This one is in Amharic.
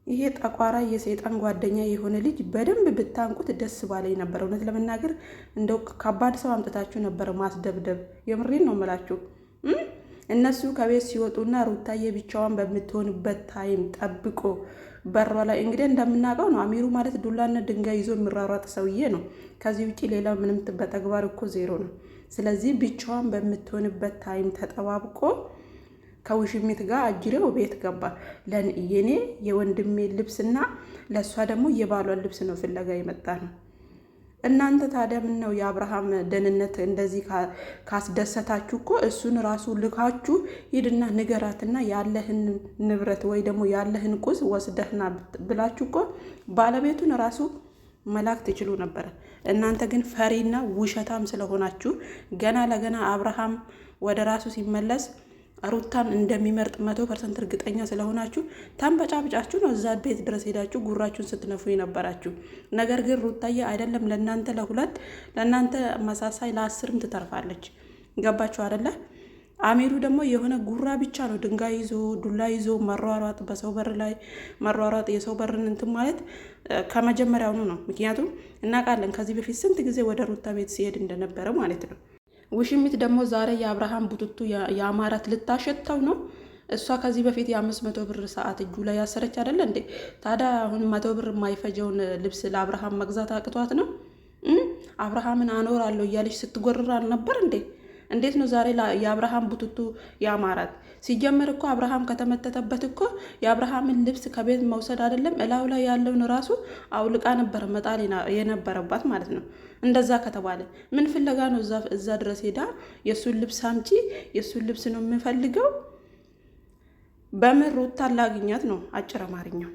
ይሄ ጠቋራ የሰይጣን ጓደኛ የሆነ ልጅ በደንብ ብታንቁት ደስ ባለኝ ነበር። እውነት ለመናገር እንደው ከባድ ሰው አምጥታችሁ ነበር ማስደብደብ። የምሬን ነው የምላችሁ። እነሱ ከቤት ሲወጡና ሩታዬ ብቻዋን በምትሆንበት ታይም ጠብቆ በሯ ላይ እንግዲህ እንደምናውቀው ነው። አሚሩ ማለት ዱላና ድንጋይ ይዞ የሚራሯጥ ሰውዬ ነው። ከዚህ ውጭ ሌላ ምንም በተግባር እኮ ዜሮ ነው። ስለዚህ ብቻዋን በምትሆንበት ታይም ተጠባብቆ ከውሽሚት ጋር አጅሬው ቤት ገባ። የኔ የወንድሜ ልብስና ለእሷ ደግሞ የባሏን ልብስ ነው ፍለጋ የመጣ ነው። እናንተ ታዲያ ምን ነው የአብርሃም ደህንነት እንደዚህ ካስደሰታችሁ እኮ እሱን ራሱ ልካችሁ ሂድና ንገራትና ያለህን ንብረት ወይ ደግሞ ያለህን ቁስ ወስደህና ብላችሁ እኮ ባለቤቱን ራሱ መላክ ትችሉ ነበረ። እናንተ ግን ፈሪና ውሸታም ስለሆናችሁ ገና ለገና አብርሃም ወደ ራሱ ሲመለስ ሩታን እንደሚመርጥ 100% እርግጠኛ ስለሆናችሁ ታንበጫብጫችሁ ነው እዛ ቤት ድረስ ሄዳችሁ ጉራችሁን ስትነፉ የነበራችሁ። ነገር ግን ሩታዬ አይደለም ለእናንተ ለሁለት ለእናንተ መሳሳይ ለ10ም ትተርፋለች። ገባችሁ አይደለ? አሚሩ ደግሞ የሆነ ጉራ ብቻ ነው፣ ድንጋይ ይዞ ዱላ ይዞ መሯሯጥ፣ በሰው በር ላይ መሯሯጥ። የሰው በርን እንትን ማለት ከመጀመሪያውኑ ነው። ምክንያቱም እናውቃለን ከዚህ በፊት ስንት ጊዜ ወደ ሩታ ቤት ሲሄድ እንደነበረ ማለት ነው። ውሽሚት ደግሞ ዛሬ የአብርሃም ቡትቱ የአማራት ልታሸተው ነው። እሷ ከዚህ በፊት የ500 ብር ሰዓት እጁ ላይ ያሰረች አይደለ እንዴ? ታዲያ አሁን 100 ብር የማይፈጀውን ልብስ ለአብርሃም መግዛት አቅቷት ነው? አብርሃምን አኖራለሁ እያለች ስትጎርር አልነበር እንዴ? እንዴት ነው ዛሬ የአብርሃም ቡትቱ የአማራት? ሲጀመር እኮ አብርሃም ከተመተተበት እኮ የአብርሃምን ልብስ ከቤት መውሰድ አይደለም እላው ላይ ያለውን ራሱ አውልቃ ነበር መጣል የነበረባት ማለት ነው። እንደዛ ከተባለ ምን ፍለጋ ነው እዛ ድረስ ሄዳ የእሱን ልብስ አምጪ፣ የእሱን ልብስ ነው የምፈልገው። በምን ሩታ ላግኛት ነው? አጭር አማርኛው